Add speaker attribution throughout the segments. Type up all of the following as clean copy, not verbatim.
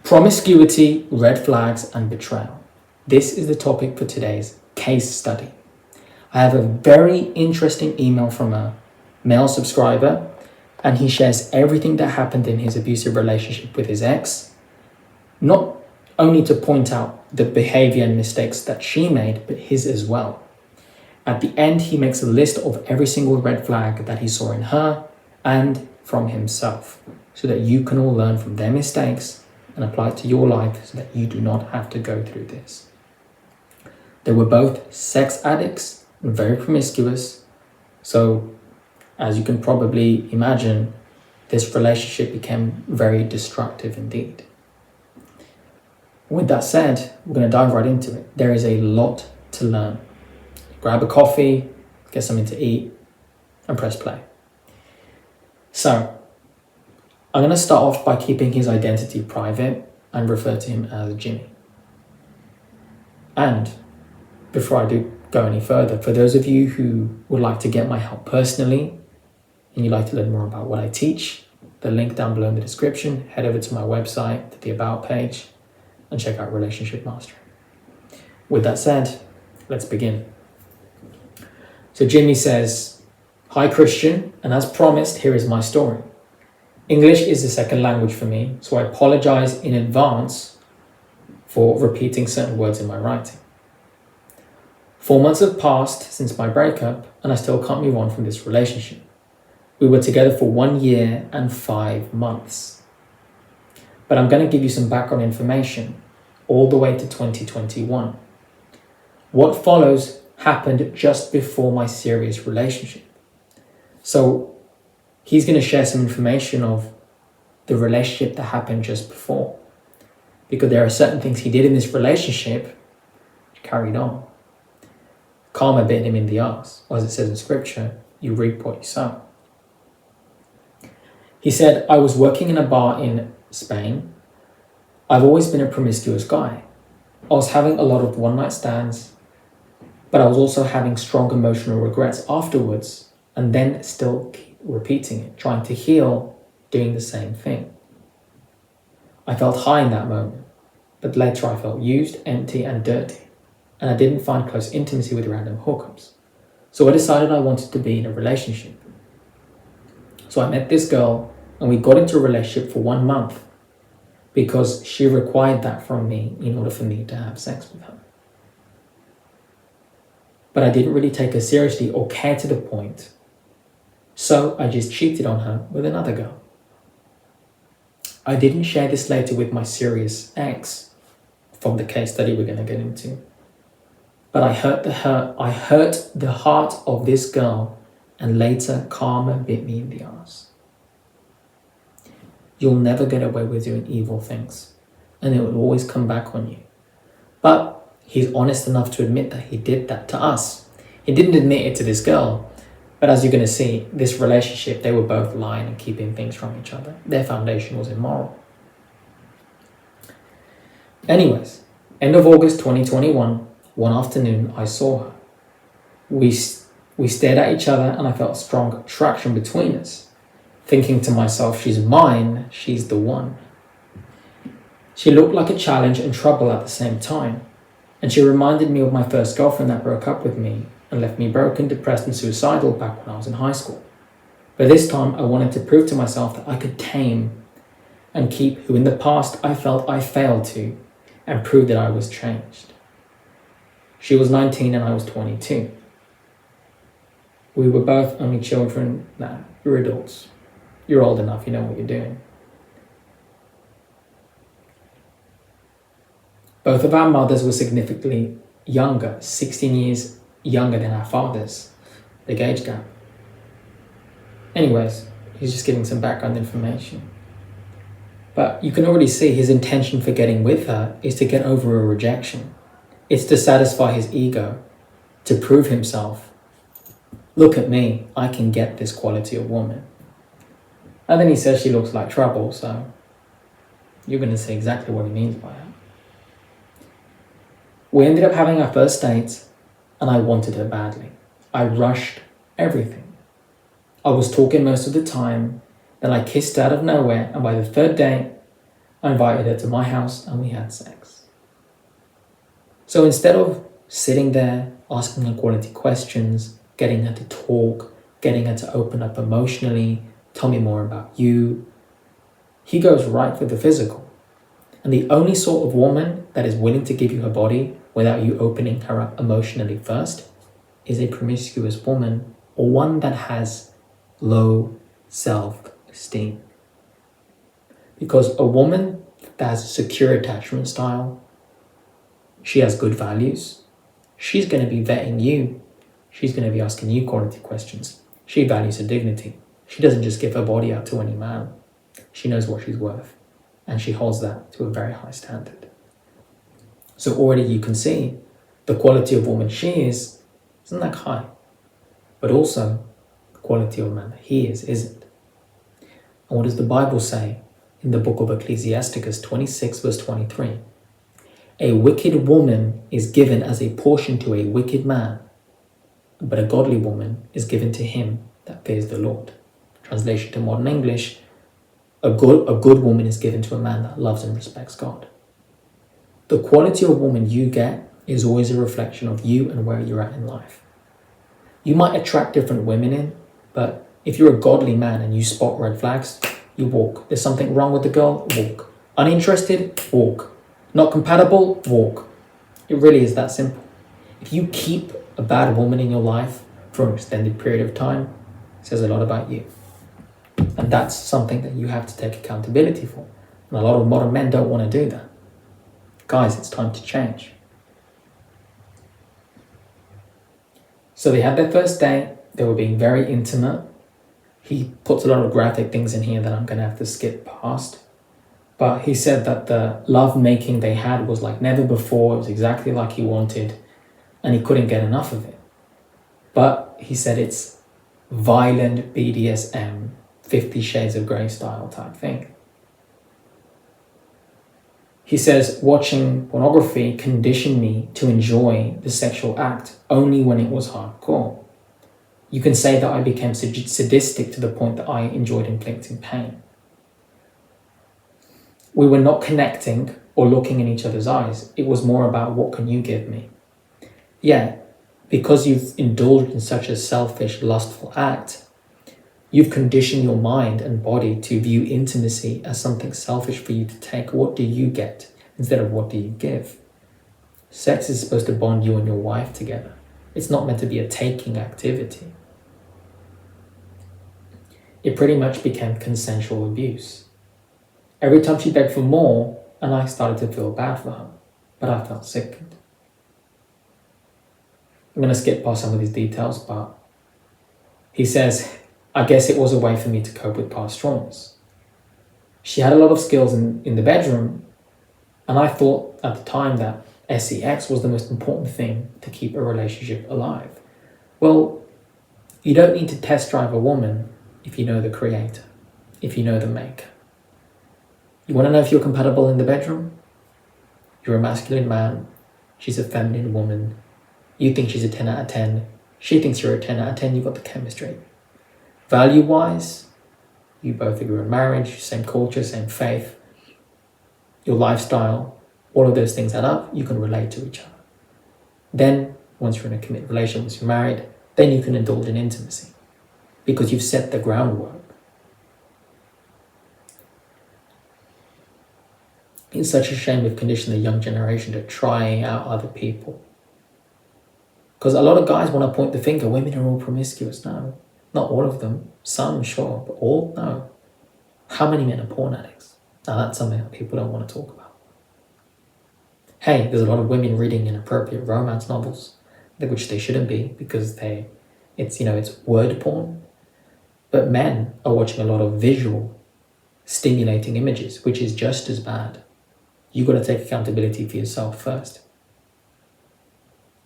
Speaker 1: Promiscuity, red flags, and betrayal. This is the topic for today's case study. I have a very interesting email from a male subscriber, and he shares everything that happened in his abusive relationship with his ex, not only to point out the behavior and mistakes that she made, but his as well. At the end, he makes a list of every single red flag that he saw in her and from himself, so that you can all learn from their mistakes and apply it to your life so that you do not have to go through this. They were both sex addicts and very promiscuous, so as you can probably imagine, this relationship became very destructive indeed. With that said, we're going to dive right into it. There is a lot to learn. Grab a coffee, get something to eat, and press play. So, I'm going to start off by keeping his identity private and refer to him as Jimmy. And before I do go any further, for those of you who would like to get my help personally and you'd like to learn more about what I teach, the link down below in the description, head over to my website, to the About page, and check out Relationship Mastery. With that said, let's begin. So Jimmy says, "Hi Christian, and as promised, here is my story. English is a second language for me, so I apologize in advance for repeating certain words in my writing. 4 months have passed since my breakup, and I still can't move on from this relationship. We were together for 1 year and 5 months. But I'm going to give you some background information all the way to 2021. What follows happened just before my serious relationship. So he's going to share some information of the relationship that happened just before, because there are certain things he did in this relationship which carried on. Karma bit him in the ass. As it says in scripture, you reap what you sow. He said, I was working in a bar in Spain. I've always been a promiscuous guy. I was having a lot of one-night stands, but I was also having strong emotional regrets afterwards, and then still keep repeating it, trying to heal, doing the same thing. I felt high in that moment, but later I felt used, empty, and dirty, and I didn't find close intimacy with random hookups. So I decided I wanted to be in a relationship. So I met this girl, and we got into a relationship for 1 month because she required that from me in order for me to have sex with her. But I didn't really take her seriously or care to the point, so I just cheated on her with another girl. I didn't share this later with my serious ex from the case study we're going to get into, but I hurt the heart of this girl, and later karma bit me in the ass. You'll never get away with doing evil things, and it will always come back on you. But he's honest enough to admit that he did that to us. He didn't admit it to this girl, but as you're going to see, this relationship, they were both lying and keeping things from each other. Their foundation was immoral. Anyways, end of August 2021, one afternoon, I saw her. We stared at each other, and I felt strong attraction between us, thinking to myself, she's mine, she's the one. She looked like a challenge and trouble at the same time, and she reminded me of my first girlfriend that broke up with me and left me broken, depressed, and suicidal back when I was in high school. But this time, I wanted to prove to myself that I could tame and keep who in the past I felt I failed to, and prove that I was changed. She was 19 and I was 22. We were both only children. Nah, you're adults. You're old enough, you know what you're doing. Both of our mothers were significantly younger, 16 years younger than our fathers, big age gap. Anyways, he's just giving some background information. But you can already see his intention for getting with her is to get over a rejection. It's to satisfy his ego, to prove himself. Look at me, I can get this quality of woman. And then he says she looks like trouble, so you're going to see exactly what he means by that. We ended up having our first date, and I wanted her badly. I rushed everything. I was talking most of the time, then I kissed out of nowhere, and by the third day, I invited her to my house and we had sex. So instead of sitting there, asking her quality questions, getting her to talk, getting her to open up emotionally, tell me more about you, he goes right for the physical. And the only sort of woman that is willing to give you her body without you opening her up emotionally first is a promiscuous woman, or one that has low self-esteem. Because a woman that has a secure attachment style, she has good values, she's going to be vetting you, she's going to be asking you quality questions. She values her dignity. She doesn't just give her body out to any man. She knows what she's worth, and she holds that to a very high standard. So already you can see the quality of woman she is isn't that high, but also the quality of man that he is isn't. And what does the Bible say in the book of Ecclesiasticus 26 verse 23? A wicked woman is given as a portion to a wicked man, but a godly woman is given to him that fears the Lord. Translation to modern English, a good woman is given to a man that loves and respects God. The quality of woman you get is always a reflection of you and where you're at in life. You might attract different women in, but if you're a godly man and you spot red flags, you walk. There's something wrong with the girl, walk. Uninterested, walk. Not compatible, walk. It really is that simple. If you keep a bad woman in your life for an extended period of time, it says a lot about you. And that's something that you have to take accountability for. And a lot of modern men don't want to do that. Guys, it's time to change. So they had their first date. They were being very intimate. He puts a lot of graphic things in here that I'm going to have to skip past. But he said that the love making they had was like never before. It was exactly like he wanted. And he couldn't get enough of it. But he said it's violent BDSM, 50 Shades of Grey style type thing. He says, watching pornography conditioned me to enjoy the sexual act only when it was hardcore. You can say that I became sadistic to the point that I enjoyed inflicting pain. We were not connecting or looking in each other's eyes. It was more about, what can you give me? Yeah, because you've indulged in such a selfish, lustful act, you've conditioned your mind and body to view intimacy as something selfish for you to take. What do you get instead of what do you give? Sex is supposed to bond you and your wife together. It's not meant to be a taking activity. It pretty much became consensual abuse. Every time she begged for more, and I started to feel bad for her, but I felt sickened. I'm going to skip past some of these details, but he says, I guess it was a way for me to cope with past traumas. She had a lot of skills in the bedroom, and I thought at the time that sex was the most important thing to keep a relationship alive. Well, you don't need to test drive a woman if you know the creator, if you know the maker. You want to know if you're compatible in the bedroom? You're a masculine man, she's a feminine woman. You think she's a 10 out of 10, she thinks you're a 10 out of 10, you've got the chemistry. Value-wise, you both agree on marriage, same culture, same faith, your lifestyle, all of those things add up, you can relate to each other. Then, once you're in a committed relationship, once you're married, then you can indulge in intimacy because you've set the groundwork. It's such a shame we've conditioned the young generation to try out other people. Because a lot of guys want to point the finger, women are all promiscuous. No, not all of them. Some, sure, but all, no. How many men are porn addicts? Now that's something that people don't want to talk about. Hey, there's a lot of women reading inappropriate romance novels, which they shouldn't be because it's word porn. But men are watching a lot of visual, stimulating images, which is just as bad. You've got to take accountability for yourself first.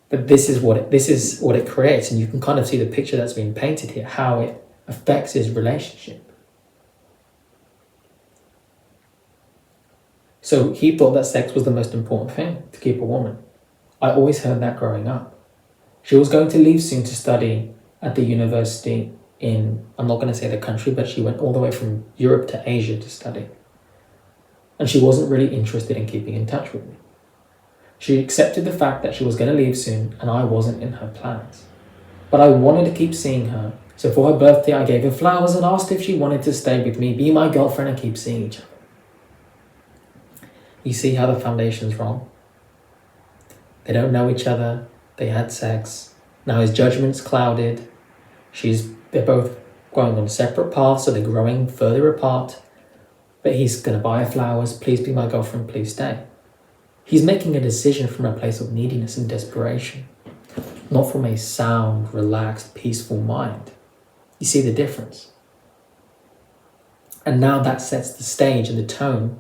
Speaker 1: But this is what it creates, and you can kind of see the picture that's being painted here, how it affects his relationship. So he thought that sex was the most important thing to keep a woman. I always heard that growing up. She was going to leave soon to study at the university in, I'm not going to say the country, but she went all the way from Europe to Asia to study. and she wasn't really interested in keeping in touch with me. She accepted the fact that she was going to leave soon, and I wasn't in her plans. But I wanted to keep seeing her, so for her birthday I gave her flowers and asked if she wanted to stay with me, be my girlfriend, and keep seeing each other. You see how the foundation's wrong? They don't know each other, they had sex, now his judgment's clouded, they're both going on separate paths, so they're growing further apart, but he's going to buy her flowers, please be my girlfriend, please stay. He's making a decision from a place of neediness and desperation, not from a sound, relaxed, peaceful mind. You see the difference? And now that sets the stage and the tone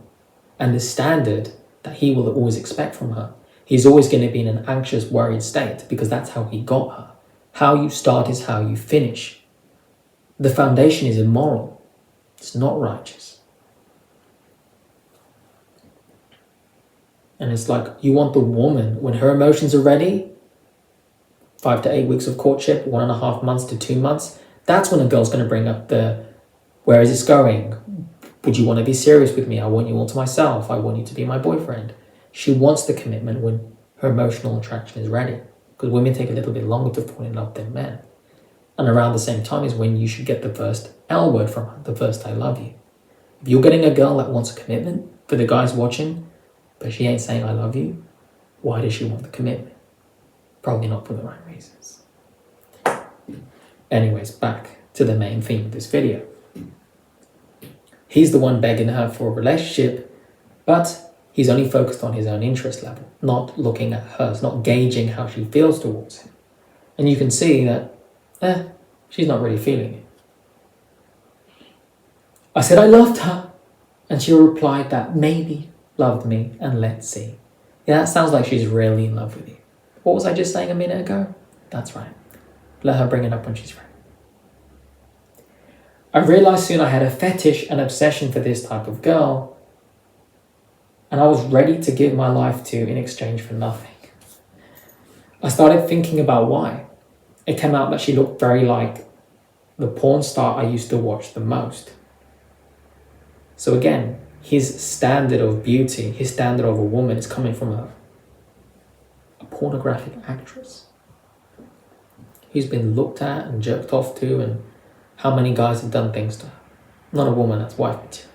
Speaker 1: and the standard that he will always expect from her. He's always going to be in an anxious, worried state because that's how he got her. How you start is how you finish. The foundation is immoral. It's not righteous. And it's like you want the woman, when her emotions are ready, 5 to 8 weeks of courtship, 1.5 months to 2 months, that's when a girl's going to bring up where is this going? Would you want to be serious with me? I want you all to myself. I want you to be my boyfriend. She wants the commitment when her emotional attraction is ready. Because women take a little bit longer to fall in love than men. And around the same time is when you should get the first L word from her, the first I love you. If you're getting a girl that wants a commitment, for the guys watching, but she ain't saying I love you, why does she want the commitment? Probably not for the right reasons. Anyways, back to the main theme of this video. He's the one begging her for a relationship, but he's only focused on his own interest level, not looking at hers, not gauging how she feels towards him. And you can see that, she's not really feeling it. I said I loved her, and she replied that maybe loved me, and let's see. Yeah, that sounds like she's really in love with you. What was I just saying a minute ago? That's right. Let her bring it up when she's ready. I realized soon I had a fetish and obsession for this type of girl, and I was ready to give my life to in exchange for nothing. I started thinking about why. It came out that she looked very like the porn star I used to watch the most. So again, his standard of beauty, his standard of a woman is coming from a pornographic actress who's been looked at and jerked off to, and how many guys have done things to her. Not a woman that's wife material.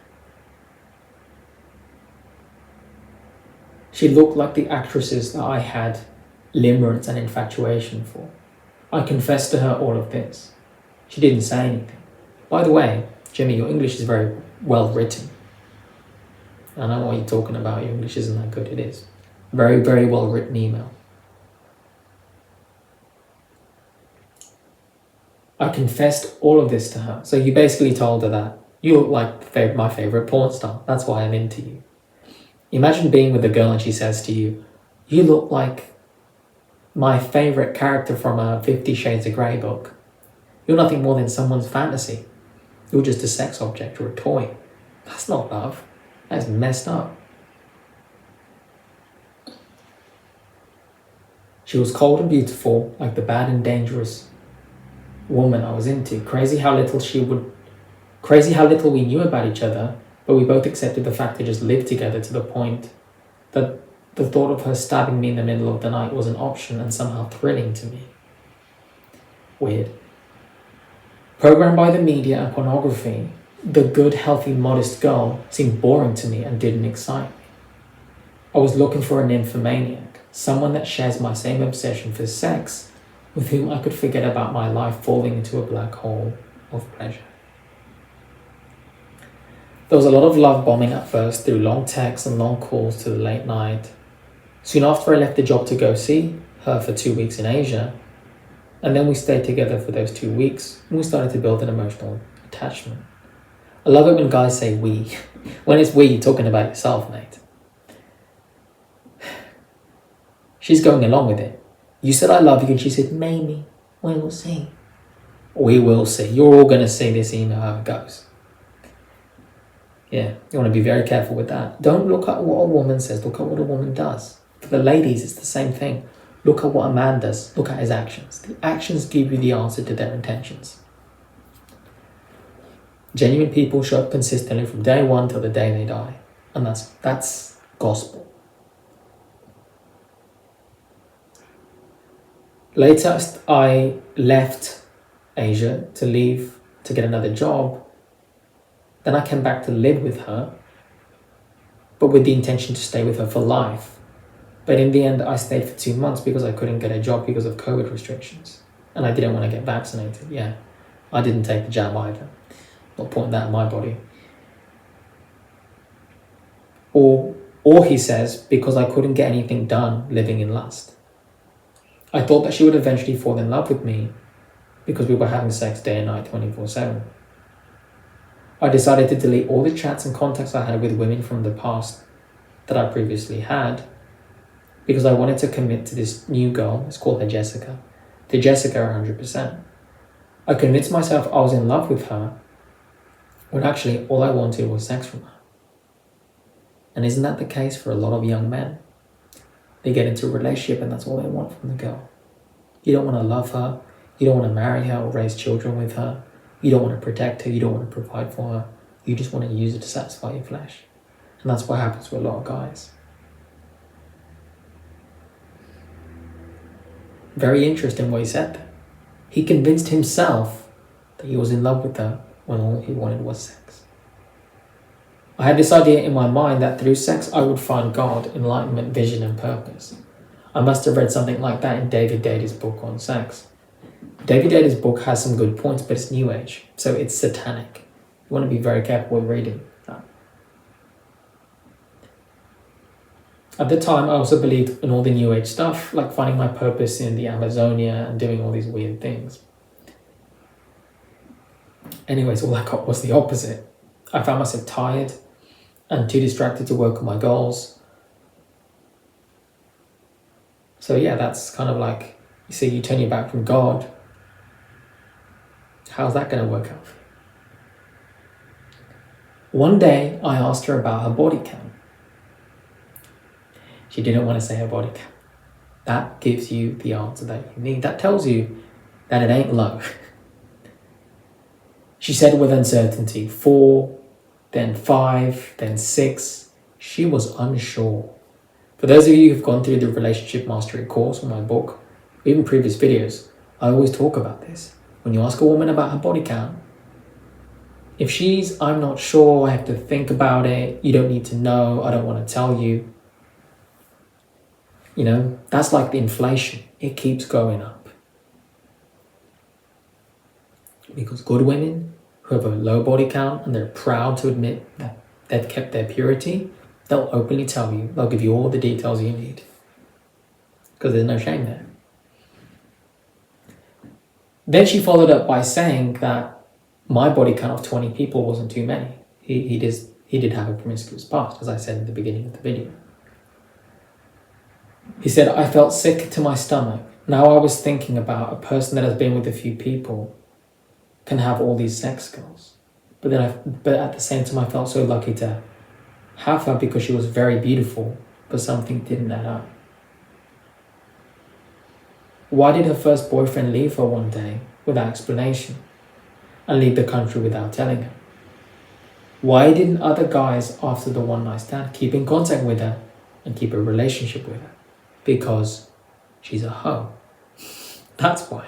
Speaker 1: She looked like the actresses that I had limerence and infatuation for. I confessed to her all of this. She didn't say anything. By the way, Jimmy, your English is very well written. I know what you're talking about. Your English isn't that good. It is. Very, very well written email. I confessed all of this to her. So you basically told her that you look like my favorite porn star. That's why I'm into you. Imagine being with a girl and she says to you, you look like my favorite character from a 50 Shades of Grey book. You're nothing more than someone's fantasy. You're just a sex object or a toy. That's not love. That's messed up. She was cold and beautiful, like the bad and dangerous woman I was into. Crazy how little we knew about each other, but we both accepted the fact to just live together, to the point that the thought of her stabbing me in the middle of the night was an option and somehow thrilling to me. Weird. Programmed by the media and pornography, the good, healthy, modest girl seemed boring to me and didn't excite me. I was looking for a nymphomaniac, someone that shares my same obsession for sex, with whom I could forget about my life falling into a black hole of pleasure. There was a lot of love bombing at first through long texts and long calls to the late night. Soon after I left the job to go see her for 2 weeks in Asia, and then we stayed together for those 2 weeks and we started to build an emotional attachment. I love it when guys say we. When it's we, you're talking about yourself, mate. She's going along with it. You said I love you and she said maybe, we will see. We will see. You're all going to see this email how it goes. Yeah, you want to be very careful with that. Don't look at what a woman says, look at what a woman does. For the ladies, it's the same thing. Look at what a man does, look at his actions. The actions give you the answer to their intentions. Genuine people show up consistently from day one till the day they die. And that's gospel. Later, I left Asia to get another job. Then I came back to live with her, but with the intention to stay with her for life. But in the end, I stayed for 2 months because I couldn't get a job because of COVID restrictions. And I didn't want to get vaccinated. Yeah, I didn't take the jab either. Not putting that in my body. Or he says, because I couldn't get anything done living in lust. I thought that she would eventually fall in love with me because we were having sex day and night 24/7. I decided to delete all the chats and contacts I had with women from the past that I previously had because I wanted to commit to this new girl. Let's call her Jessica. To Jessica 100%. I convinced myself I was in love with her when actually all I wanted was sex from her. And isn't that the case for a lot of young men? They get into a relationship and that's all they want from the girl. You don't want to love her. You don't want to marry her or raise children with her. You don't want to protect her. You don't want to provide for her. You just want to use her to satisfy your flesh. And that's what happens with a lot of guys. Very interesting what he said there. He convinced himself that he was in love with her when all he wanted was sex. I had this idea in my mind that through sex I would find God, enlightenment, vision and purpose. I must have read something like that in David Daly's book on sex. David Daly's book has some good points, but it's New Age, so it's satanic. You want to be very careful with reading that. At the time, I also believed in all the New Age stuff, like finding my purpose in the Amazonia and doing all these weird things. Anyways, all I got was the opposite. I found myself tired and too distracted to work on my goals. So yeah, that's kind of like, you see, you turn your back from God. How's that going to work out? One day, I asked her about her body count. She didn't want to say her body count. That gives you the answer that you need. That tells you that it ain't low. She said with uncertainty, 4, then 5, then 6. She was unsure. For those of you who've gone through the Relationship Mastery course or my book, or even previous videos, I always talk about this. When you ask a woman about her body count, if she's, I'm not sure, I have to think about it, you don't need to know, I don't want to tell you, that's like the inflation. It keeps going up. Because good women who have a low body count and they're proud to admit that they've kept their purity, they'll openly tell you, they'll give you all the details you need. Because there's no shame there. Then she followed up by saying that my body count of 20 people wasn't too many. He did have a promiscuous past, as I said in the beginning of the video. He said, I felt sick to my stomach. Now I was thinking about a person that has been with a few people can have all these sex skills. But at the same time, I felt so lucky to have her because she was very beautiful, but something didn't add up. Why did her first boyfriend leave her one day without explanation and leave the country without telling her? Why didn't other guys after the one night stand keep in contact with her and keep a relationship with her? Because she's a hoe. That's why.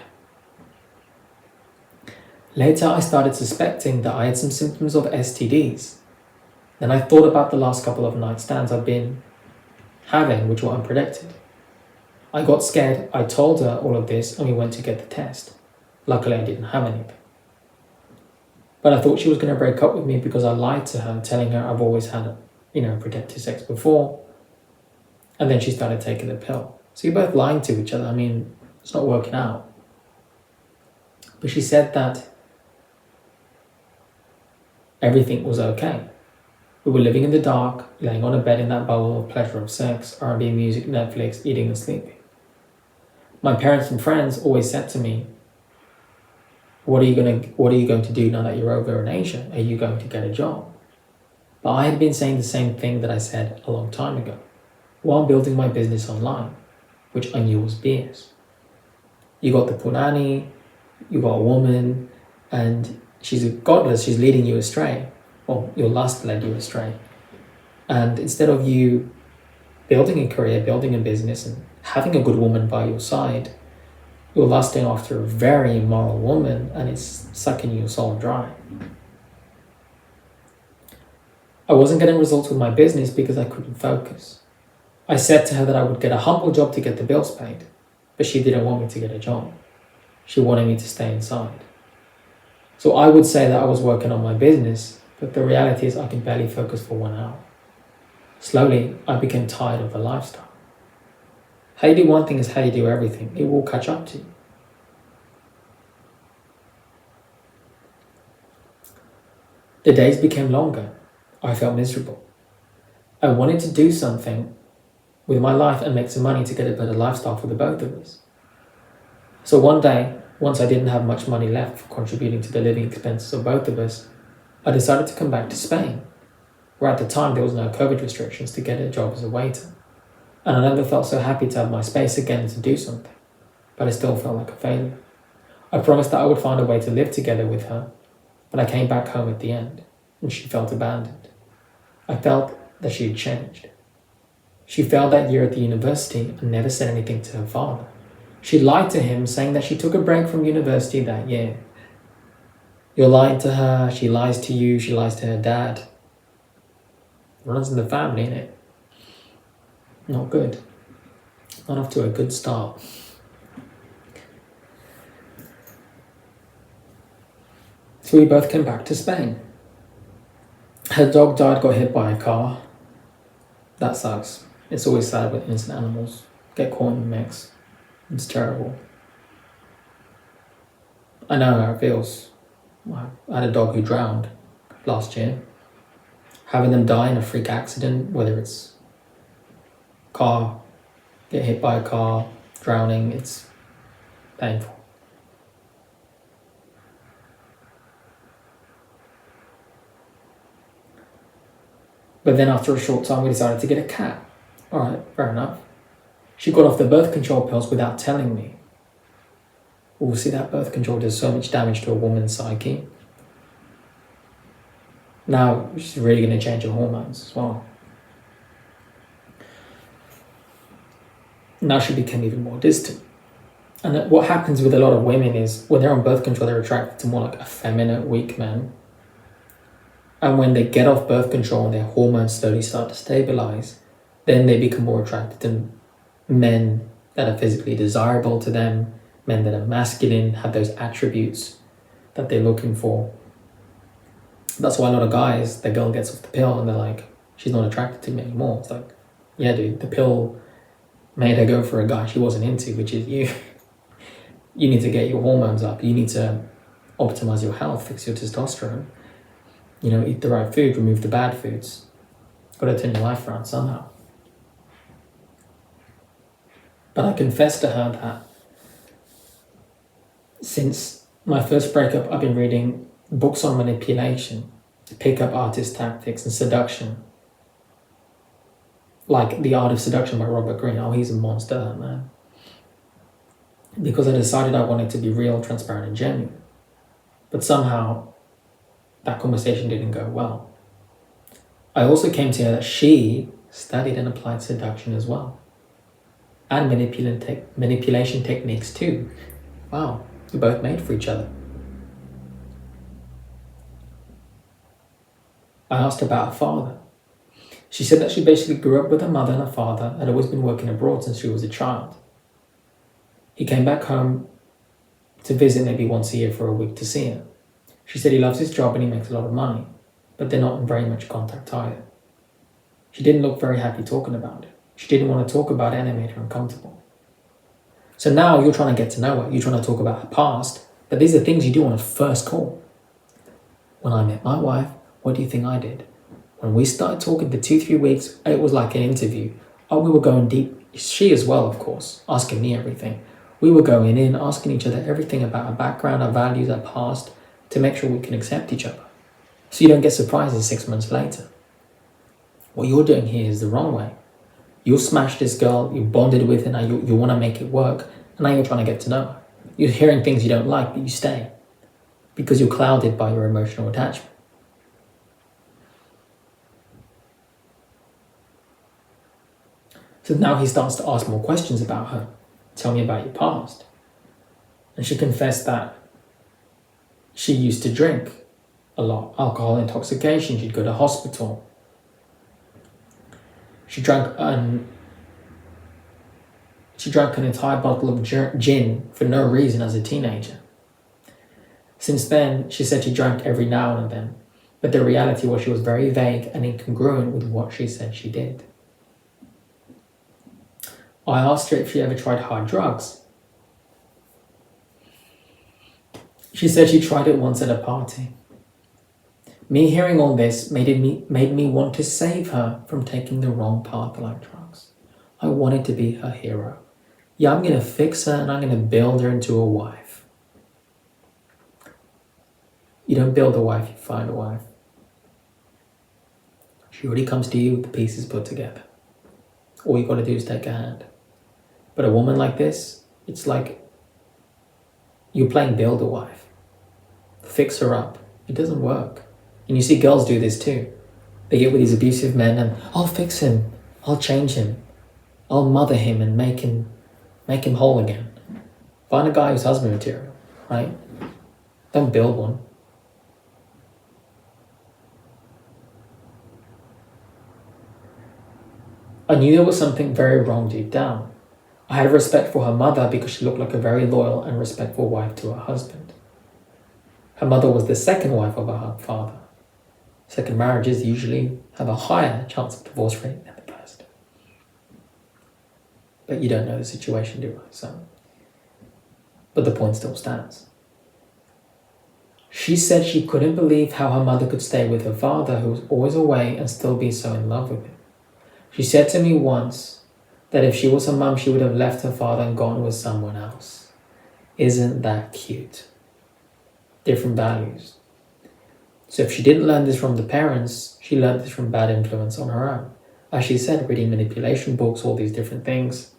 Speaker 1: Later, I started suspecting that I had some symptoms of STDs. Then I thought about the last couple of night stands I've been having, which were unprotected. I got scared, I told her all of this, and we went to get the test. Luckily, I didn't have anything. But I thought she was going to break up with me because I lied to her, telling her I've always had, protected sex before. And then she started taking the pill. So you're both lying to each other. It's not working out. But she said that everything was okay. We were living in the dark, laying on a bed in that bubble of pleasure of sex, R&B music, Netflix, eating and sleeping. My parents and friends always said to me, what are you going to do now that you're over in Asia? Are you going to get a job? But I had been saying the same thing that I said a long time ago, while building my business online, which I knew was BS. You got the punani, you got a woman, and she's godless, she's leading you astray. Well, your lust led you astray. And instead of you building a career, building a business, and having a good woman by your side, you're lusting after a very immoral woman and it's sucking your soul dry. I wasn't getting results with my business because I couldn't focus. I said to her that I would get a humble job to get the bills paid, but she didn't want me to get a job. She wanted me to stay inside. So I would say that I was working on my business, but the reality is I can barely focus for 1 hour. Slowly, I became tired of the lifestyle. How you do one thing is how you do everything. It will catch up to you. The days became longer. I felt miserable. I wanted to do something with my life and make some money to get a better lifestyle for the both of us. So one day, once I didn't have much money left for contributing to the living expenses of both of us, I decided to come back to Spain, where at the time there was no COVID restrictions, to get a job as a waiter. And I never felt so happy to have my space again and to do something, but I still felt like a failure. I promised that I would find a way to live together with her, but I came back home at the end, and she felt abandoned. I felt that she had changed. She failed that year at the university and never said anything to her father. She lied to him, saying that she took a break from university that year. You're lying to her, she lies to you, she lies to her dad. It runs in the family, innit? Not good. Not off to a good start. So we both came back to Spain. Her dog died, got hit by a car. That sucks. It's always sad when innocent animals get caught in the mix. It's terrible. I know how it feels. I had a dog who drowned last year. Having them die in a freak accident, whether it's car, get hit by a car, drowning, it's painful. But then after a short time, we decided to get a cat. Alright, fair enough. She got off the birth control pills without telling me. Well, see, that birth control does so much damage to a woman's psyche. Now, she's really going to change her hormones as well. Now she became even more distant. And what happens with a lot of women is when they're on birth control, they're attracted to more like effeminate, weak men. And when they get off birth control and their hormones slowly start to stabilize, then they become more attracted to men that are physically desirable to them, men that are masculine, have those attributes that they're looking for. That's why a lot of guys, the girl gets off the pill and they're like, she's not attracted to me anymore. It's like, yeah, dude, the pill made her go for a guy she wasn't into, which is you. You need to get your hormones up. You need to optimize your health, fix your testosterone. You know, eat the right food, remove the bad foods. Got to turn your life around somehow. But I confessed to her that since my first breakup, I've been reading books on manipulation, pick-up artist tactics, and seduction. Like The Art of Seduction by Robert Greene. Oh, he's a monster, that man. Because I decided I wanted to be real, transparent, and genuine. But somehow, that conversation didn't go well. I also came to hear that she studied and applied seduction as well. And manipulation techniques too. Wow, we're both made for each other. I asked about her father. She said that she basically grew up with her mother and her father, had always been working abroad since she was a child. He came back home to visit maybe once a year for a week to see her. She said he loves his job and he makes a lot of money, but they're not in very much contact either. She didn't look very happy talking about it. She didn't want to talk about it and it made her uncomfortable. So now you're trying to get to know her. You're trying to talk about her past, but these are things you do on a first call. When I met my wife, what do you think I did? When we started talking for 2-3 weeks, it was like an interview. Oh, we were going deep. She as well, of course, asking me everything. We were going in, asking each other everything about our background, our values, our past, to make sure we can accept each other. So you don't get surprises 6 months later. What you're doing here is the wrong way. You smashed this girl, you bonded with her, now you want to make it work, and now you're trying to get to know her. You're hearing things you don't like, but you stay. Because you're clouded by your emotional attachment. So now he starts to ask more questions about her. Tell me about your past. And she confessed that she used to drink a lot, alcohol intoxication. She'd go to hospital. She drank an entire bottle of gin for no reason as a teenager. Since then, she said she drank every now and then, but the reality was she was very vague and incongruent with what she said she did. I asked her if she ever tried hard drugs. She said she tried it once at a party. Me hearing all this made me want to save her from taking the wrong path like drugs. I wanted to be her hero. Yeah, I'm going to fix her and I'm going to build her into a wife. You don't build a wife, you find a wife. She already comes to you with the pieces put together. All you got to do is take a hand. But a woman like this, it's like you're playing build a wife. Fix her up. It doesn't work. And you see girls do this too. They get with these abusive men and, I'll fix him. I'll change him. I'll mother him and make him whole again. Find a guy who's husband material, right? Don't build one. I knew there was something very wrong deep down. I had respect for her mother because she looked like a very loyal and respectful wife to her husband. Her mother was the second wife of her father. Second marriages usually have a higher chance of divorce rate than the first. But you don't know the situation, do I? But the point still stands. She said she couldn't believe how her mother could stay with her father, who was always away, and still be so in love with him. She said to me once that if she was her mum, she would have left her father and gone with someone else. Isn't that cute? Different values. So if she didn't learn this from the parents, she learned this from bad influence on her own. As she said, reading manipulation books, all these different things.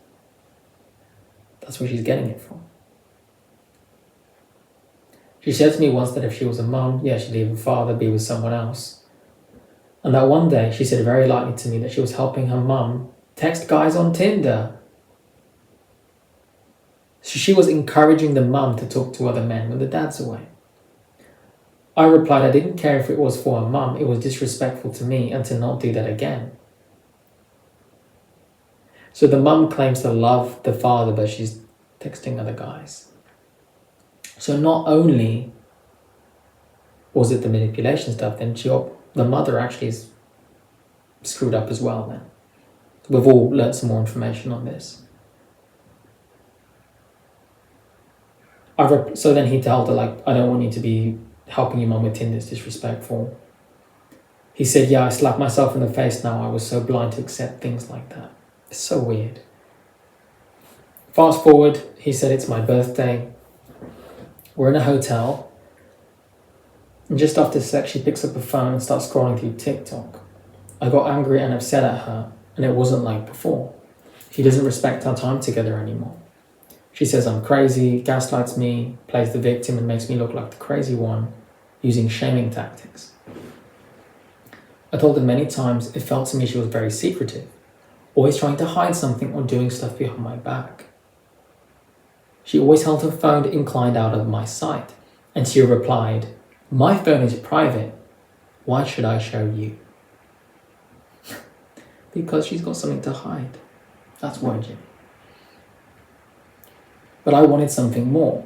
Speaker 1: That's where she's getting it from. She said to me once that if she was a mum, she'd leave her father, be with someone else. And that one day, she said very lightly to me that she was helping her mum text guys on Tinder. So she was encouraging the mum to talk to other men when the dad's away. I replied I didn't care if it was for her mum, it was disrespectful to me and to not do that again. So the mum claims to love the father, but she's texting other guys. So not only was it the manipulation stuff, then the mother actually is screwed up as well then. We've all learnt some more information on this. So then he told her, I don't want you to be helping your mum with Tinder, it's disrespectful. He said, I slap myself in the face now. I was so blind to accept things like that. It's so weird. Fast forward, he said it's my birthday. We're in a hotel. And just after sex, she picks up her phone and starts scrolling through TikTok. I got angry and upset at her, and it wasn't like before. She doesn't respect our time together anymore. She says I'm crazy, gaslights me, plays the victim and makes me look like the crazy one, using shaming tactics. I told her many times it felt to me she was very secretive, always trying to hide something or doing stuff behind my back. She always held her phone inclined out of my sight, and she replied, "My phone is private. Why should I show you?" Because she's got something to hide. That's why, Jimmy. But I wanted something more.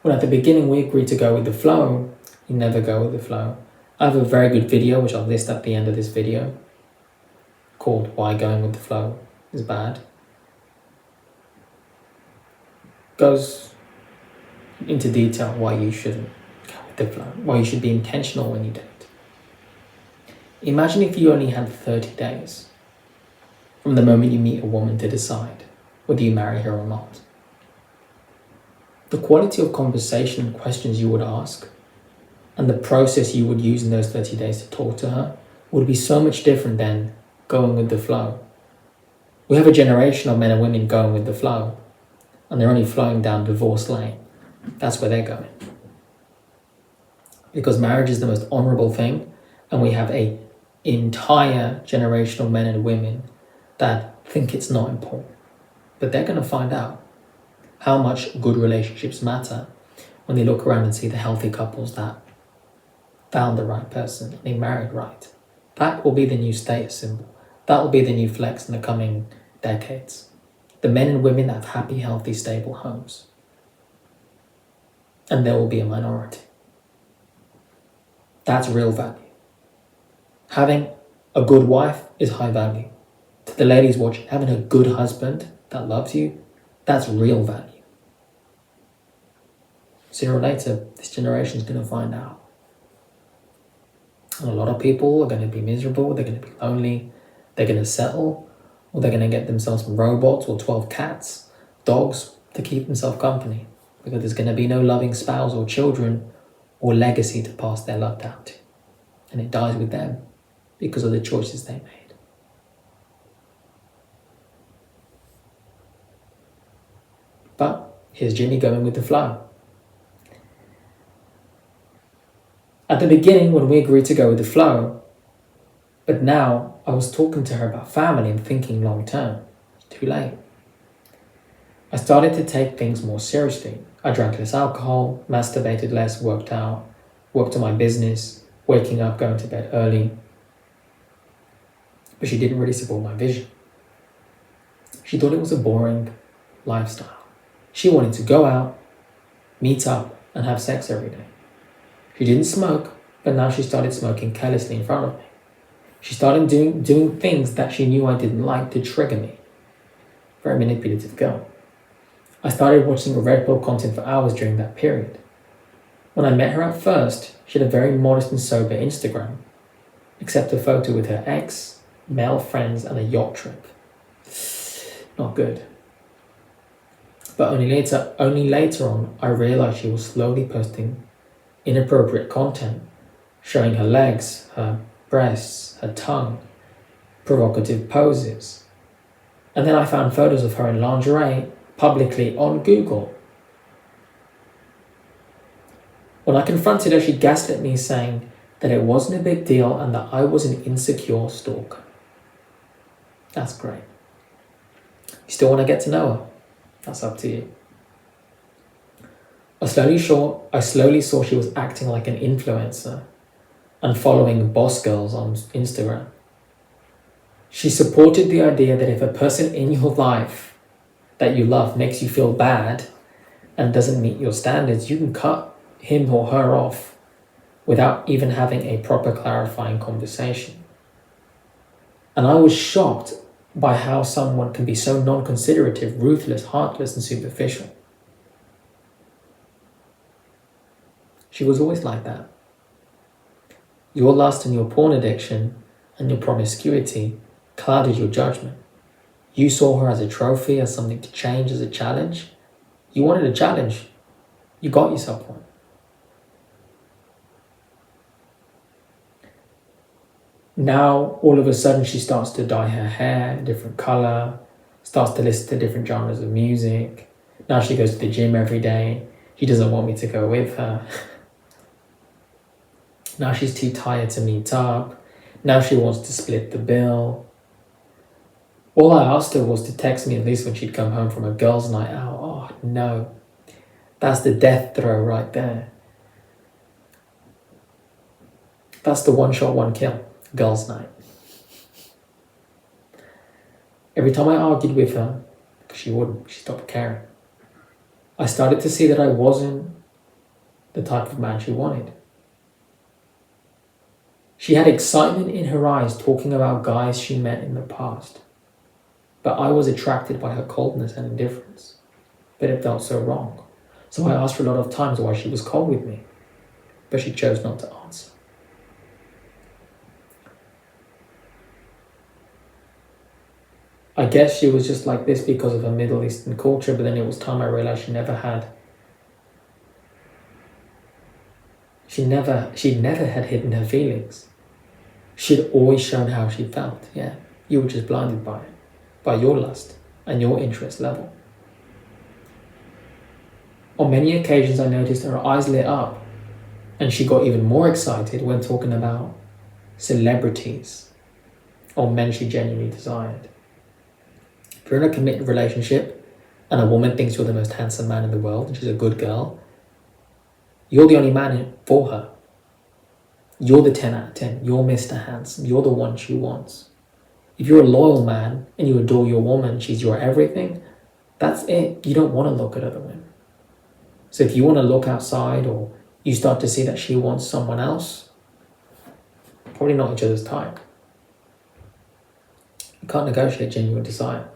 Speaker 1: When at the beginning we agreed to go with the flow, you never go with the flow. I have a very good video, which I'll list at the end of this video, called Why Going with the Flow is Bad. Goes into detail why you shouldn't go with the flow, why you should be intentional when you date. Imagine if you only had 30 days from the moment you meet a woman to decide whether you marry her or not. The quality of conversation and questions you would ask and the process you would use in those 30 days to talk to her would be so much different than going with the flow. We have a generation of men and women going with the flow, and they're only flowing down divorce lane. That's where they're going. Because marriage is the most honorable thing, and we have a entire generation of men and women that think it's not important. But they're going to find out how much good relationships matter when they look around and see the healthy couples that found the right person and they married right. That will be the new status symbol. That will be the new flex in the coming decades. The men and women that have happy, healthy, stable homes. And there will be a minority. That's real value. Having a good wife is high value. To the ladies watching, having a good husband that loves you, that's real value. Sooner or later, this generation is going to find out. And a lot of people are going to be miserable, they're going to be lonely, they're going to settle, or they're going to get themselves some robots or 12 cats, dogs to keep themselves company. Because there's going to be no loving spouse or children or legacy to pass their love down to. And it dies with them because of the choices they made. But here's Jimmy going with the flow. At the beginning, when we agreed to go with the flow, but now I was talking to her about family and thinking long term. It's too late. I started to take things more seriously. I drank less alcohol, masturbated less, worked out, worked on my business, waking up, going to bed early. But she didn't really support my vision. She thought it was a boring lifestyle. She wanted to go out, meet up, and have sex every day. She didn't smoke, but now she started smoking carelessly in front of me. She started doing things that she knew I didn't like to trigger me. Very manipulative girl. I started watching Red Pill content for hours during that period. When I met her at first, she had a very modest and sober Instagram, except a photo with her ex, male friends, and a yacht trip. Not good. But only later on, I realized she was slowly posting inappropriate content, showing her legs, her breasts, her tongue, provocative poses. And then I found photos of her in lingerie publicly on Google. When I confronted her, she gaslit me, saying that it wasn't a big deal and that I was an insecure stalker. That's great. You still want to get to know her? That's up to you. I slowly saw she was acting like an influencer and following boss girls on Instagram. She supported the idea that if a person in your life that you love makes you feel bad and doesn't meet your standards, you can cut him or her off without even having a proper clarifying conversation. And I was shocked by how someone can be so non-considerative, ruthless, heartless, and superficial. She was always like that. Your lust and your porn addiction and your promiscuity clouded your judgment. You saw her as a trophy, as something to change, as a challenge. You wanted a challenge. You got yourself one. Now, all of a sudden, she starts to dye her hair a different color, starts to listen to different genres of music. Now she goes to the gym every day. She doesn't want me to go with her. Now she's too tired to meet up. Now she wants to split the bill. All I asked her was to text me at least when she'd come home from a girls' night out. Oh no, that's the death throw right there. That's the one shot, one kill, girls' night. Every time I argued with her, because she wouldn't, she stopped caring, I started to see that I wasn't the type of man she wanted. She had excitement in her eyes talking about guys she met in the past. But I was attracted by her coldness and indifference. But it felt so wrong. So I asked her a lot of times why she was cold with me. But she chose not to answer. I guess she was just like this because of her Middle Eastern culture, but then it was time I realized she'd never had hidden her feelings. She'd always shown how she felt, yeah. You were just blinded by it, by your lust and your interest level. On many occasions I noticed her eyes lit up and she got even more excited when talking about celebrities or men she genuinely desired. If you're in a committed relationship and a woman thinks you're the most handsome man in the world and she's a good girl, you're the only man for her. You're the 10 out of 10. You're Mr. Handsome. You're the one she wants. If you're a loyal man and you adore your woman, she's your everything, that's it. You don't want to look at other women. So if you want to look outside or you start to see that she wants someone else, probably not each other's type. You can't negotiate genuine desire.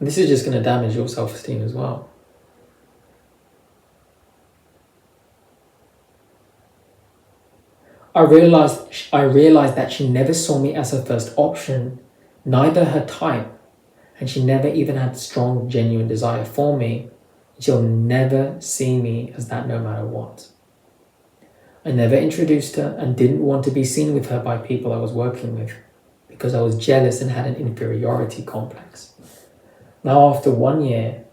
Speaker 1: And this is just going to damage your self-esteem as well. I realized that she never saw me as her first option, neither her type, and she never even had strong, genuine desire for me. She'll never see me as that no matter what. I never introduced her and didn't want to be seen with her by people I was working with because I was jealous and had an inferiority complex. Now, after 1 year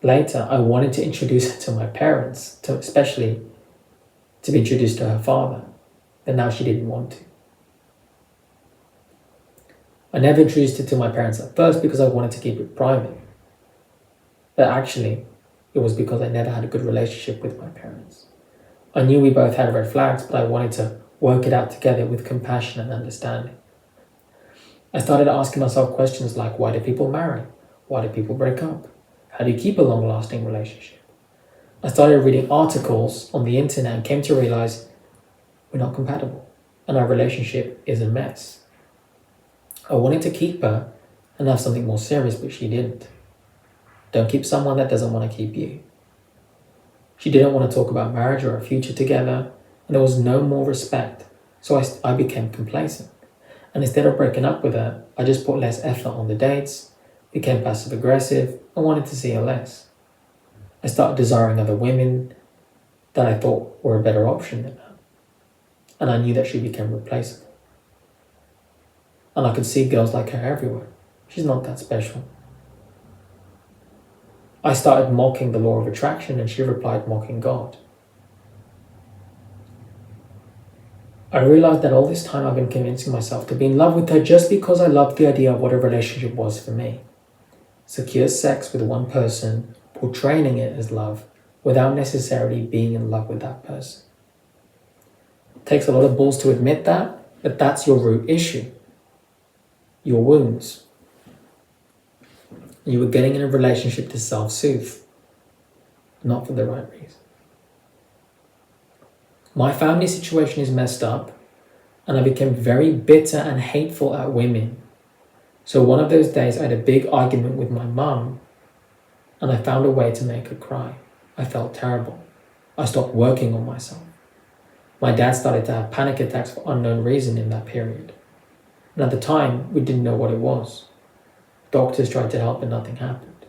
Speaker 1: later, I wanted to introduce her to my parents, especially to be introduced to her father, but now she didn't want to. I never introduced her to my parents at first because I wanted to keep it private. But actually, it was because I never had a good relationship with my parents. I knew we both had red flags, but I wanted to work it out together with compassion and understanding. I started asking myself questions like, why do people marry? Why do people break up? How do you keep a long-lasting relationship? I started reading articles on the internet and came to realize we're not compatible and our relationship is a mess. I wanted to keep her and have something more serious, but she didn't. Don't keep someone that doesn't want to keep you. She didn't want to talk about marriage or a future together, and there was no more respect, so I became complacent. And instead of breaking up with her, I just put less effort on the dates, became passive-aggressive, and wanted to see her less. I started desiring other women that I thought were a better option than her, and I knew that she became replaceable. And I could see girls like her everywhere. She's not that special. I started mocking the law of attraction and she replied mocking God. I realized that all this time I've been convincing myself to be in love with her just because I loved the idea of what a relationship was for me. Secure sex with one person, portraying it as love, without necessarily being in love with that person. It takes a lot of balls to admit that, but that's your root issue. Your wounds. You were getting in a relationship to self-soothe, not for the right reason. My family situation is messed up, and I became very bitter and hateful at women. So one of those days I had a big argument with my mum, and I found a way to make her cry. I felt terrible. I stopped working on myself. My dad started to have panic attacks for unknown reason in that period. And at the time, we didn't know what it was. Doctors tried to help, but nothing happened.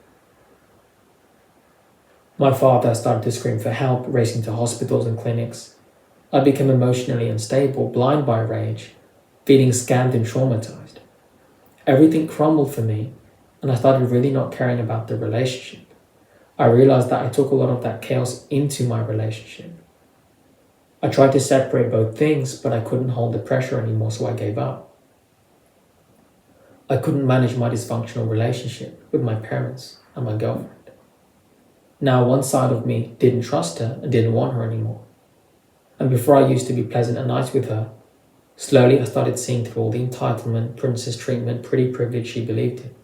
Speaker 1: My father started to scream for help, racing to hospitals and clinics. I became emotionally unstable, blind by rage, feeling scammed and traumatized. Everything crumbled for me, and I started really not caring about the relationship. I realized that I took a lot of that chaos into my relationship. I tried to separate both things, but I couldn't hold the pressure anymore, so I gave up. I couldn't manage my dysfunctional relationship with my parents and my girlfriend. Now one side of me didn't trust her and didn't want her anymore. And before I used to be pleasant and nice with her, slowly I started seeing through all the entitlement, princess treatment, pretty privilege she believed in.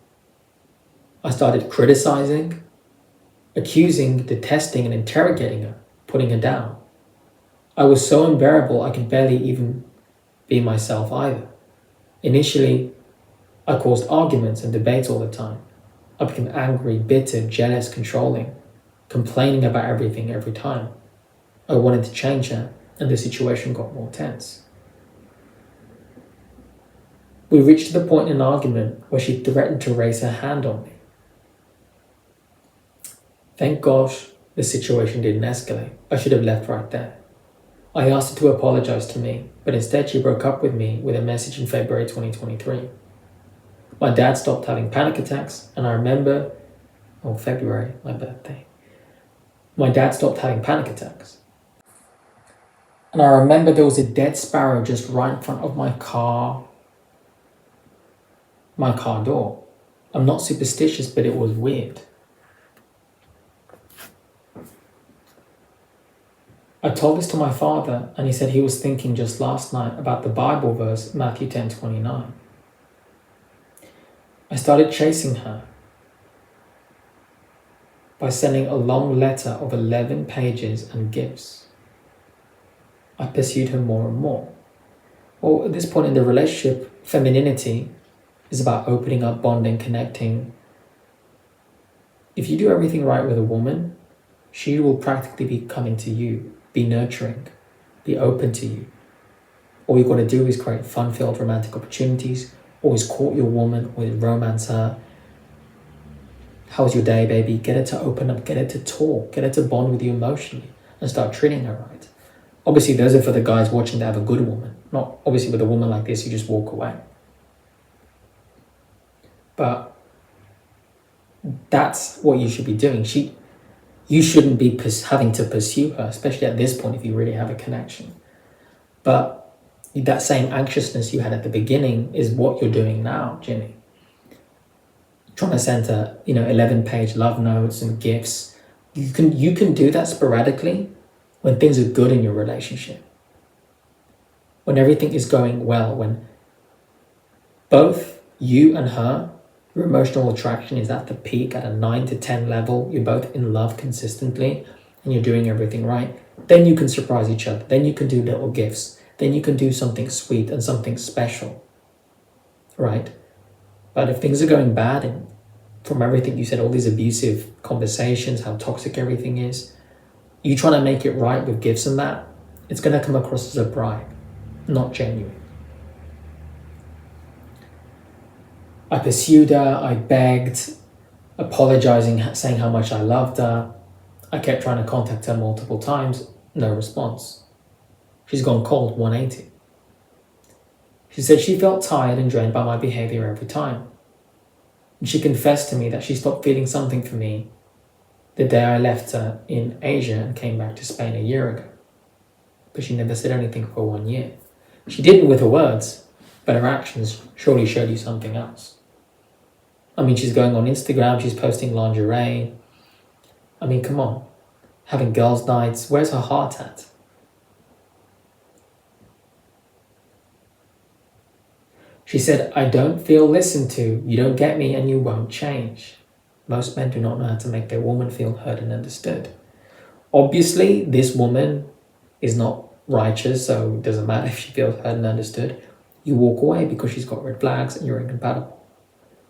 Speaker 1: I started criticizing, accusing, detesting, and interrogating her, putting her down. I was so unbearable I could barely even be myself either. Initially, I caused arguments and debates all the time. I became angry, bitter, jealous, controlling, complaining about everything every time. I wanted to change her, and the situation got more tense. We reached the point in an argument where she threatened to raise her hand on me. Thank gosh the situation didn't escalate. I should have left right there. I asked her to apologize to me, but instead she broke up with me with a message in February 2023. My dad stopped having panic attacks, and I remember, February, my birthday. My dad stopped having panic attacks. And I remember there was a dead sparrow just right in front of my car door. I'm not superstitious, but it was weird. I told this to my father, and he said he was thinking just last night about the Bible verse, Matthew 10:29. I started chasing her by sending a long letter of 11 pages and gifts. I pursued her more and more. Well, at this point in the relationship, femininity is about opening up, bonding, connecting. If you do everything right with a woman, she will practically be coming to you, be nurturing, be open to you. All you've got to do is create fun-filled romantic opportunities, always court your woman, always romance her. How's your day, baby? Get her to open up, get her to talk, get her to bond with you emotionally and start treating her right. Obviously, those are for the guys watching that have a good woman. Not obviously with a woman like this, you just walk away. But that's what you should be doing. You shouldn't be having to pursue her, especially at this point if you really have a connection. But that same anxiousness you had at the beginning is what you're doing now, Ginny. Trying to send her, 11-page love notes and gifts. You can do that sporadically when things are good in your relationship. When everything is going well, when both you and her, your emotional attraction is at the peak at a 9 to 10 level, you're both in love consistently, and you're doing everything right, then you can surprise each other. Then you can do little gifts. Then you can do something sweet and something special, right? But if things are going bad, and from everything you said, all these abusive conversations, how toxic everything is, you trying to make it right with gifts and that, it's going to come across as a bribe, not genuine. I pursued her, I begged, apologizing, saying how much I loved her. I kept trying to contact her multiple times, no response. She's gone cold 180. She said she felt tired and drained by my behavior every time. And she confessed to me that she stopped feeling something for me the day I left her in Asia and came back to Spain a year ago. But she never said anything for 1 year. She didn't with her words, but her actions surely showed you something else. I mean, she's going on Instagram, she's posting lingerie. I mean, come on. Having girls' nights, where's her heart at? She said, I don't feel listened to, you don't get me and you won't change. Most men do not know how to make their woman feel heard and understood. Obviously, this woman is not righteous, so it doesn't matter if she feels heard and understood. You walk away because she's got red flags and you're incompatible.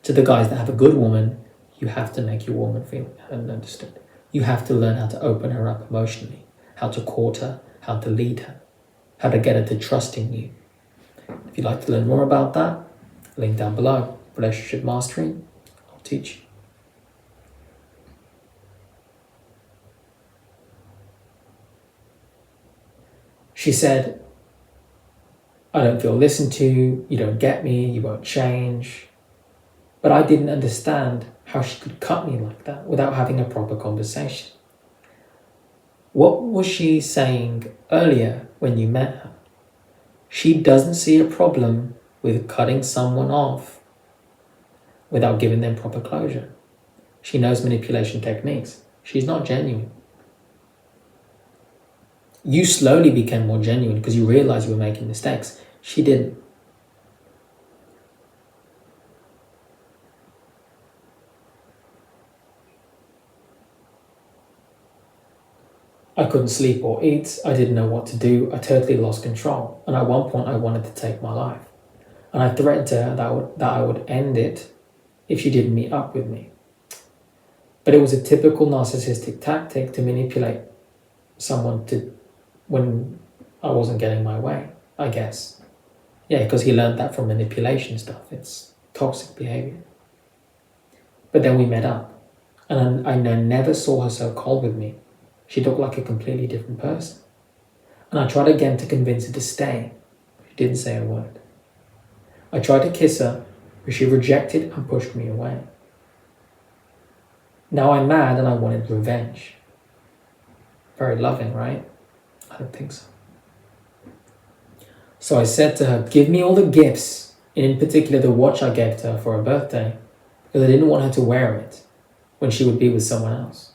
Speaker 1: To the guys that have a good woman, you have to make your woman feel heard and understood. You have to learn how to open her up emotionally, how to court her, how to lead her, how to get her to trust in you. If you'd like to learn more about that, link down below. Relationship Mastery, I'll teach you. She said, I don't feel listened to, you don't get me, you won't change. But I didn't understand how she could cut me like that without having a proper conversation. What was she saying earlier when you met her? She doesn't see a problem with cutting someone off without giving them proper closure. She knows manipulation techniques. She's not genuine. You slowly became more genuine because you realized you were making mistakes. She didn't. I couldn't sleep or eat. I didn't know what to do. I totally lost control. And at one point I wanted to take my life. And I threatened to her that I would end it if she didn't meet up with me. But it was a typical narcissistic tactic to manipulate someone when I wasn't getting my way, I guess. Yeah, because he learned that from manipulation stuff. It's toxic behavior. But then we met up. And I never saw her so cold with me. She looked like a completely different person. And I tried again to convince her to stay. She didn't say a word. I tried to kiss her, but she rejected and pushed me away. Now I'm mad and I wanted revenge. Very loving, right? I don't think so. So I said to her, give me all the gifts, and in particular the watch I gave to her for her birthday, because I didn't want her to wear it when she would be with someone else.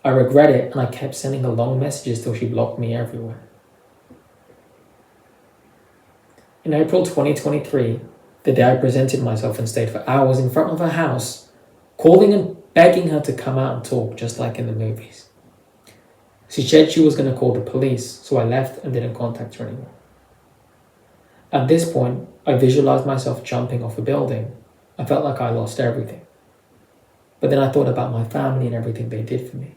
Speaker 1: I regret it, and I kept sending her long messages till she blocked me everywhere. In April 2023, the day I presented myself and stayed for hours in front of her house, calling and begging her to come out and talk, just like in the movies. She said she was going to call the police, so I left and didn't contact her anymore. At this point, I visualized myself jumping off a building. I felt like I lost everything. But then I thought about my family and everything they did for me.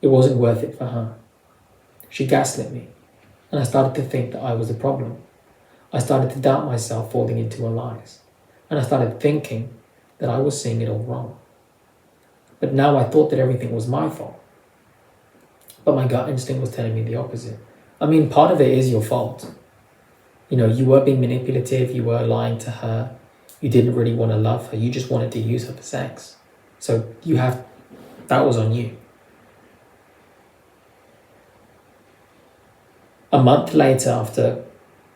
Speaker 1: It wasn't worth it for her. She gaslit me, and I started to think that I was the problem. I started to doubt myself, falling into her lies, and I started thinking that I was seeing it all wrong. But now I thought that everything was my fault. But my gut instinct was telling me the opposite. I mean, part of it is your fault. You were being manipulative, you were lying to her, you didn't really want to love her, you just wanted to use her for sex. So that was on you. A month later, after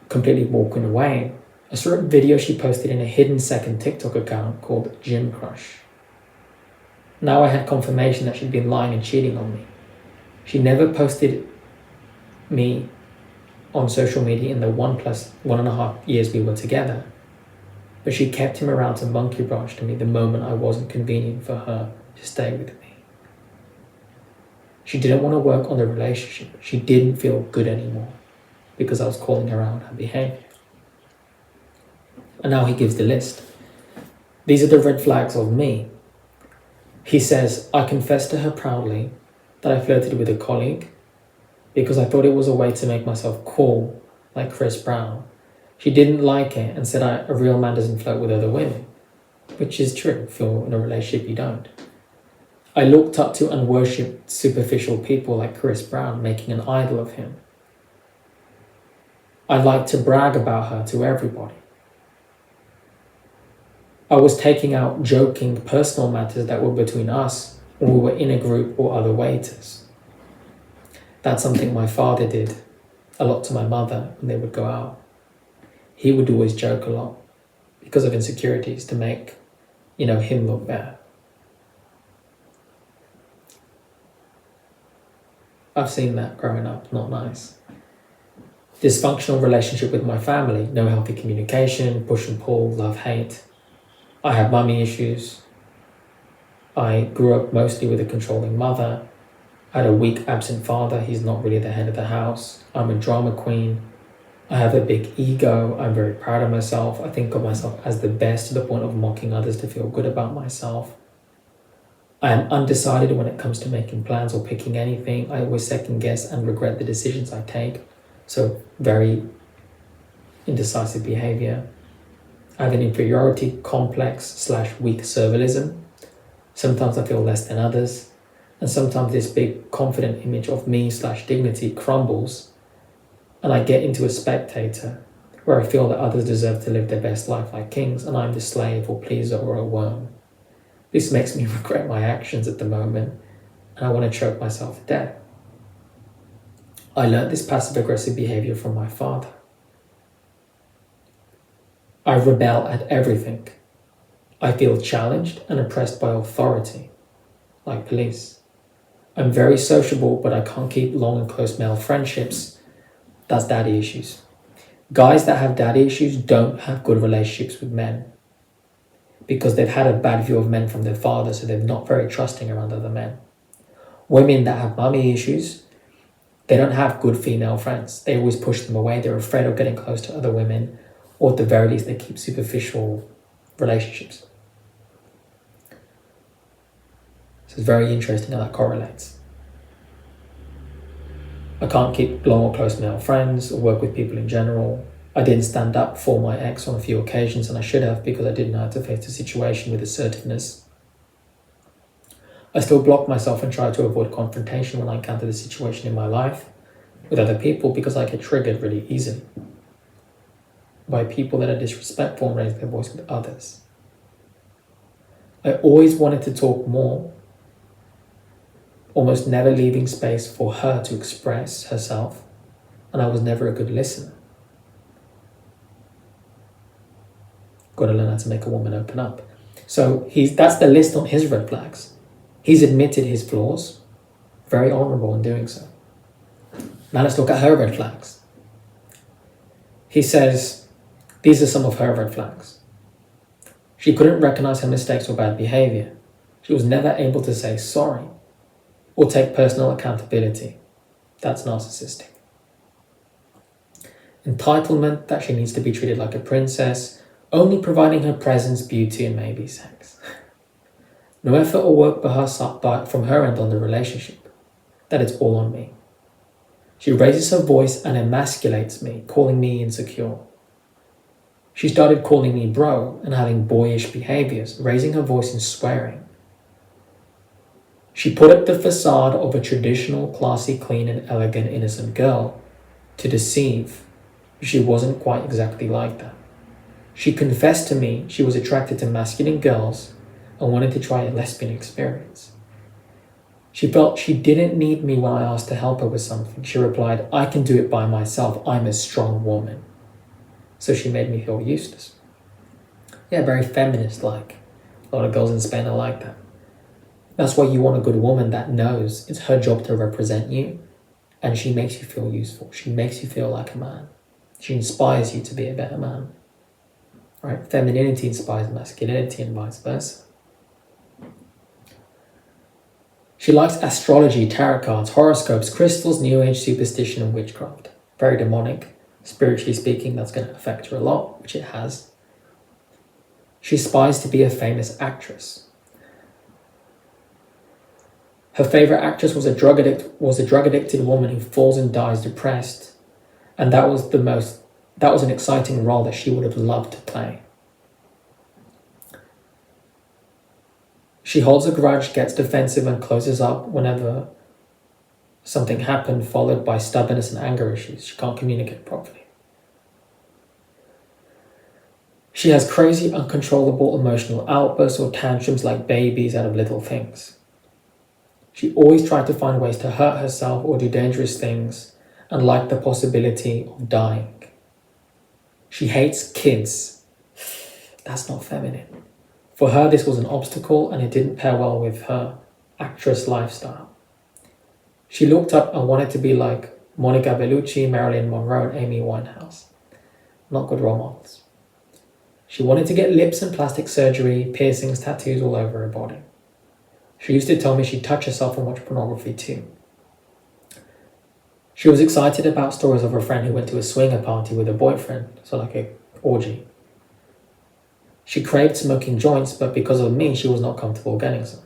Speaker 1: completely walking away, I saw a video she posted in a hidden second TikTok account called Gym Crush. Now I had confirmation that she'd been lying and cheating on me. She never posted me on social media in the 1.5 years we were together, but she kept him around to monkey branch to me the moment I wasn't convenient for her to stay with me. She didn't want to work on the relationship. She didn't feel good anymore because I was calling her out on her behavior. And now he gives the list. These are the red flags of me. He says, I confessed to her proudly that I flirted with a colleague because I thought it was a way to make myself cool, like Chris Brown. She didn't like it and said a real man doesn't flirt with other women, which is true. If you're in a relationship, you don't. I looked up to and worshipped superficial people like Chris Brown, making an idol of him. I liked to brag about her to everybody. I was taking out joking personal matters that were between us when we were in a group or other waiters. That's something my father did a lot to my mother when they would go out. He would always joke a lot because of insecurities to make, him look better. I've seen that growing up, not nice. Dysfunctional relationship with my family, no healthy communication, push and pull, love, hate. I have mummy issues. I grew up mostly with a controlling mother. I had a weak, absent father. He's not really the head of the house. I'm a drama queen. I have a big ego. I'm very proud of myself. I think of myself as the best to the point of mocking others to feel good about myself. I am undecided when it comes to making plans or picking anything. I always second guess and regret the decisions I take. So very indecisive behavior. I have an inferiority complex / weak servilism. Sometimes I feel less than others. And sometimes this big confident image of me / dignity crumbles. And I get into a spectator where I feel that others deserve to live their best life like kings and I'm the slave or pleaser or a worm. This makes me regret my actions at the moment and I want to choke myself to death. I learned this passive-aggressive behavior from my father. I rebel at everything. I feel challenged and oppressed by authority, like police. I'm very sociable, but I can't keep long and close male friendships. That's daddy issues. Guys that have daddy issues don't have good relationships with men because they've had a bad view of men from their father, so they're not very trusting around other men. Women that have mommy issues, they don't have good female friends. They always push them away. They're afraid of getting close to other women, or at the very least, they keep superficial relationships. So it's very interesting how that correlates. I can't keep long or close male friends or work with people in general. I didn't stand up for my ex on a few occasions, and I should have because I didn't know how to face the situation with assertiveness. I still block myself and try to avoid confrontation when I encounter the situation in my life with other people because I get triggered really easily by people that are disrespectful and raise their voice with others. I always wanted to talk more, almost never leaving space for her to express herself. and I was never a good listener. Got to learn how to make a woman open up. So that's the list on his red flags. He's admitted his flaws, very honorable in doing so. Now let's look at her red flags. He says, these are some of her red flags. She couldn't recognize her mistakes or bad behavior. She was never able to say sorry or take personal accountability. That's narcissistic. Entitlement, that she needs to be treated like a princess, only providing her presence, beauty, and maybe sex. No effort or work from her end on the relationship. That it's all on me. She raises her voice and emasculates me, calling me insecure. She started calling me bro and having boyish behaviors, raising her voice and swearing. She put up the facade of a traditional, classy, clean, and elegant, innocent girl to deceive. She wasn't quite exactly like that. She confessed to me she was attracted to masculine girls and wanted to try a lesbian experience. She felt she didn't need me when I asked to help her with something. She replied, I can do it by myself. I'm a strong woman. So she made me feel useless. Yeah, very feminist-like. A lot of girls in Spain are like that. That's why you want a good woman that knows it's her job to represent you, and she makes you feel useful. She makes you feel like a man. She inspires you to be a better man. Right? Femininity inspires masculinity and vice versa. She likes astrology, tarot cards, horoscopes, crystals, new age, superstition, and witchcraft. Very demonic. Spiritually speaking, that's going to affect her a lot, which it has. She aspires to be a famous actress. Her favorite actress was a drug addicted woman who falls and dies depressed, and that was an exciting role that she would have loved to play. She holds a grudge, gets defensive, and closes up whenever something happened, followed by stubbornness and anger issues. She can't communicate properly. She has crazy, uncontrollable emotional outbursts or tantrums like babies out of little things. She always tried to find ways to hurt herself or do dangerous things and liked the possibility of dying. She hates kids. That's not feminine. For her, this was an obstacle and it didn't pair well with her actress lifestyle. She looked up and wanted to be like Monica Bellucci, Marilyn Monroe, and Amy Winehouse. Not good role models. She wanted to get lips and plastic surgery, piercings, tattoos all over her body. She used to tell me she'd touch herself and watch pornography too. She was excited about stories of her friend who went to a swinger party with her boyfriend, so like an orgy. She craved smoking joints, but because of me, she was not comfortable getting some.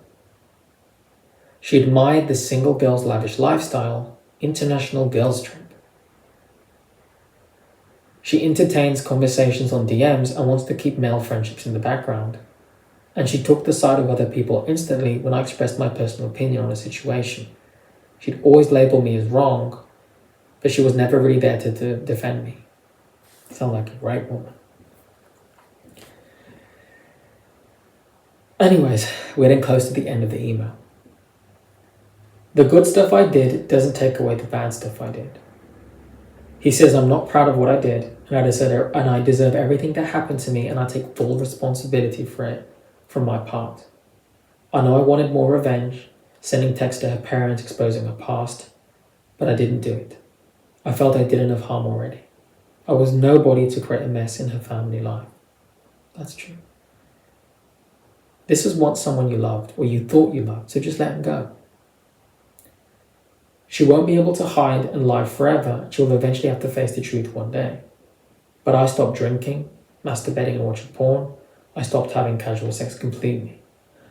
Speaker 1: She admired the single girl's lavish lifestyle, international girls trip. She entertains conversations on DMs and wants to keep male friendships in the background. And she took the side of other people instantly when I expressed my personal opinion on a situation. She'd always label me as wrong, but she was never really there to defend me. Sound like a great woman. Anyways, we're getting close to the end of the email. The good stuff I did doesn't take away the bad stuff I did. He says, I'm not proud of what I did, and I deserve everything that happened to me, and I take full responsibility for it from my part. I know I wanted more revenge, sending texts to her parents exposing her past, but I didn't do it. I felt I did enough harm already. I was nobody to create a mess in her family life. That's true. This was once someone you loved, or you thought you loved, so just let him go. She won't be able to hide and lie forever. She'll eventually have to face the truth one day. But I stopped drinking, masturbating and watching porn. I stopped having casual sex completely.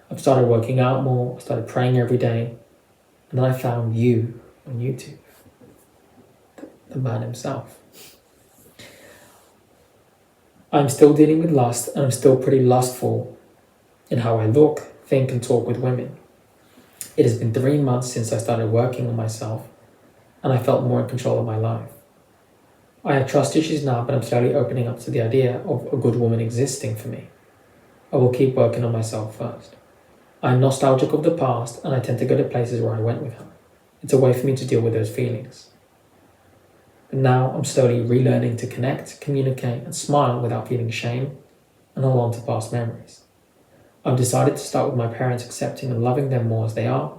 Speaker 1: I've started working out more, I started praying every day, and then I found you on YouTube. The man himself. I'm still dealing with lust, and I'm still pretty lustful in how I look, think, and talk with women. It has been 3 months since I started working on myself, and I felt more in control of my life. I have trust issues now, but I'm slowly opening up to the idea of a good woman existing for me. I will keep working on myself first. I'm nostalgic of the past, and I tend to go to places where I went with her. It's a way for me to deal with those feelings. But now I'm slowly relearning to connect, communicate, and smile without feeling shame and hold on to past memories. I've decided to start with my parents, accepting and loving them more as they are,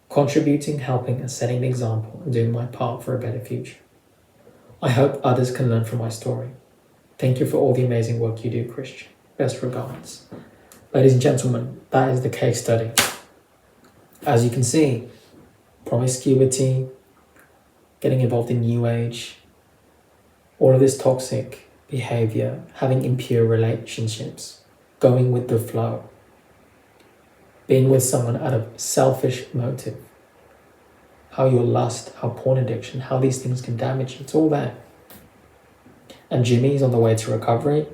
Speaker 1: contributing, helping, and setting the example and doing my part for a better future. I hope others can learn from my story. Thank you for all the amazing work you do, Christian. Best regards. Ladies and gentlemen, that is the case study. As you can see, promiscuity, getting involved in New Age, all of this toxic behavior, having impure relationships, going with the flow, being with someone out of selfish motive, how your lust, how porn addiction, how these things can damage you, it's all there. And Jimmy is on the way to recovery.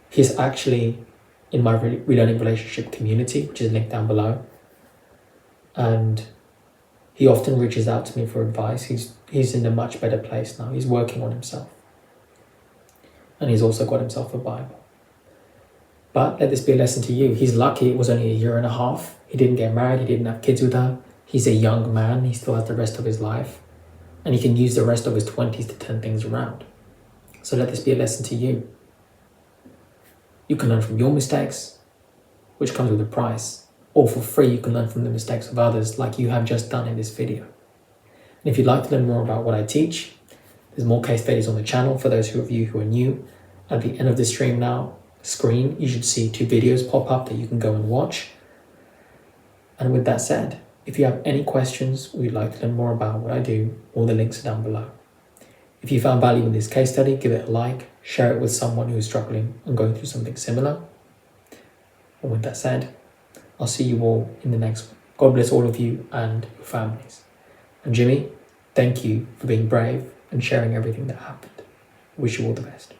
Speaker 1: He's actually in my Relearning relationship community, which is linked down below. And he often reaches out to me for advice. He's in a much better place now. He's working on himself. And he's also got himself a Bible. But let this be a lesson to you. He's lucky it was only a year and a half. He didn't get married. He didn't have kids with her. He's a young man. He still has the rest of his life. And he can use the rest of his 20s to turn things around. So let this be a lesson to you. You can learn from your mistakes, which comes with a price. Or for free, you can learn from the mistakes of others like you have just done in this video. And if you'd like to learn more about what I teach, there's more case studies on the channel for those of you who are new. At the end of the stream now, screen, you should see 2 videos pop up that you can go and watch. And with that said, if you have any questions or you'd like to learn more about what I do, all the links are down below. If you found value in this case study, give it a like, share it with someone who is struggling and going through something similar. And with that said, I'll see you all in the next one. God bless all of you and your families. And Jimmy, thank you for being brave and sharing everything that happened. Wish you all the best.